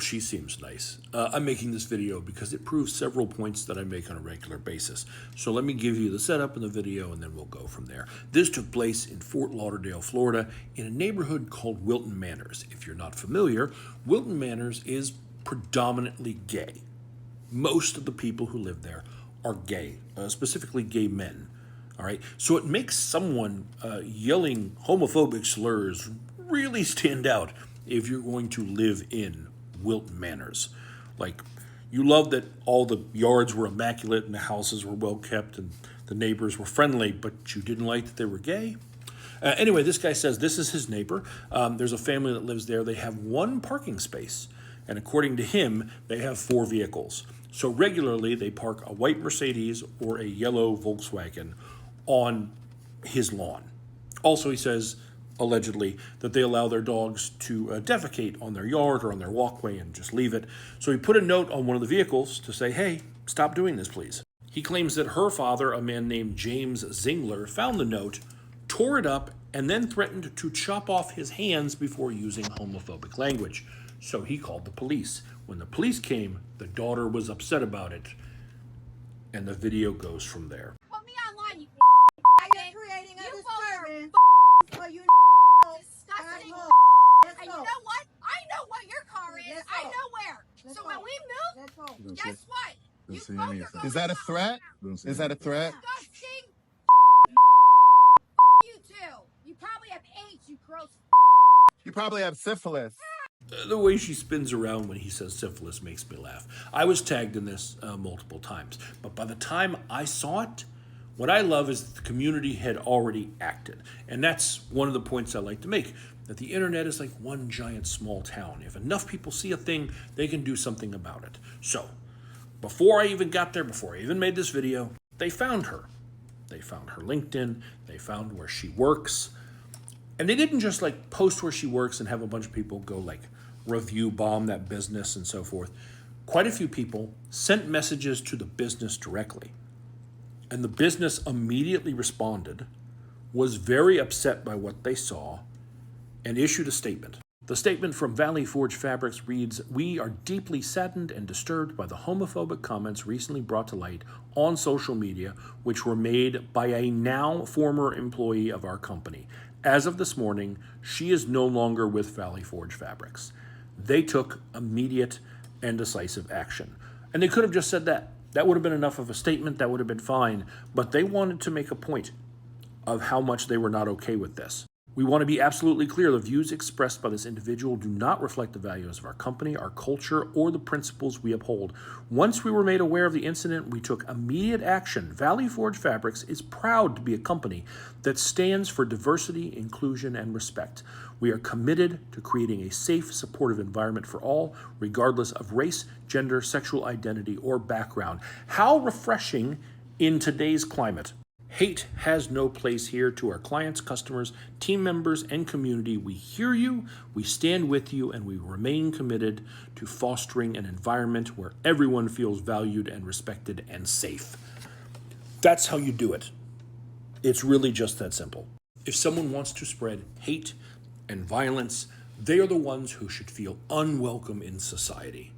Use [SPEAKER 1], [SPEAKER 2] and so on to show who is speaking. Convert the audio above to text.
[SPEAKER 1] she seems nice. I'm making this video because it proves several points that I make on a regular basis. So let me give you the setup in the video and then we'll go from there. This took place in Fort Lauderdale, Florida, in a neighborhood called Wilton Manors. If you're not familiar, Wilton Manors is predominantly gay. Most of the people who live there are gay, specifically gay men. All right, so it makes someone yelling homophobic slurs really stand out if you're going to live in Wilton Manors. Like, you love that all the yards were immaculate and the houses were well kept and the neighbors were friendly, but you didn't like that they were gay? Anyway, this guy says this is his neighbor. There's a family that lives there. They have one parking space, and according to him, they have 4 vehicles. So regularly, they park a white Mercedes or a yellow Volkswagen on his lawn. Also, he says, allegedly, that they allow their dogs to defecate on their yard or on their walkway and just leave it. So he put a note on one of the vehicles to say, hey, stop doing this, please. He claims that her father, a man named James Zingler, found the note, tore it up, and then threatened to chop off his hands before using homophobic language. So he called the police. When the police came, the daughter was upset about it, and the video goes from there.
[SPEAKER 2] Put me online, you
[SPEAKER 3] You're creating a
[SPEAKER 2] you
[SPEAKER 3] disturbance. Oh, you
[SPEAKER 2] disgusting.
[SPEAKER 3] asshole. Let's
[SPEAKER 2] And you
[SPEAKER 3] go.
[SPEAKER 2] know what? I know what your car is.
[SPEAKER 3] Let's
[SPEAKER 2] I
[SPEAKER 3] go.
[SPEAKER 2] know where.
[SPEAKER 3] Let's
[SPEAKER 2] So
[SPEAKER 3] go.
[SPEAKER 2] when we move,
[SPEAKER 3] Let's go.
[SPEAKER 2] guess what? You
[SPEAKER 4] see
[SPEAKER 2] both
[SPEAKER 4] any
[SPEAKER 2] are
[SPEAKER 4] of
[SPEAKER 2] going
[SPEAKER 4] that.
[SPEAKER 5] Is that a
[SPEAKER 2] out.
[SPEAKER 5] threat? Is that a threat?
[SPEAKER 2] Disgusting. You too. You probably have AIDS, you gross.
[SPEAKER 5] You probably have syphilis.
[SPEAKER 1] The way she spins around when he says syphilis makes me laugh. I was tagged in this multiple times, but by the time I saw it, what I love is that the community had already acted. And that's one of the points I like to make, that the internet is like one giant small town. If enough people see a thing, they can do something about it. So, before I even got there, before I even made this video, they found her. They found her LinkedIn, they found where she works, and they didn't just like post where she works and have a bunch of people go like review bomb that business and so forth. Quite a few people sent messages to the business directly. And the business immediately responded, was very upset by what they saw, and issued a statement. The statement from Valley Forge Fabrics reads, "We are deeply saddened and disturbed by the homophobic comments recently brought to light on social media, which were made by a now former employee of our company. As of this morning, she is no longer with Valley Forge Fabrics." They took immediate and decisive action. And they could have just said that. That would have been enough of a statement, that would have been fine. But they wanted to make a point of how much they were not okay with this. We want to be absolutely clear, the views expressed by this individual do not reflect the values of our company, our culture, or the principles we uphold. Once we were made aware of the incident, we took immediate action. Valley Forge Fabrics is proud to be a company that stands for diversity, inclusion, and respect. We are committed to creating a safe, supportive environment for all, regardless of race, gender, sexual identity, or background. How refreshing in today's climate. Hate has no place here. To our clients, customers, team members, and community, we hear you, we stand with you, and we remain committed to fostering an environment where everyone feels valued and respected and safe. That's how you do it. It's really just that simple. If someone wants to spread hate and violence, they are the ones who should feel unwelcome in society.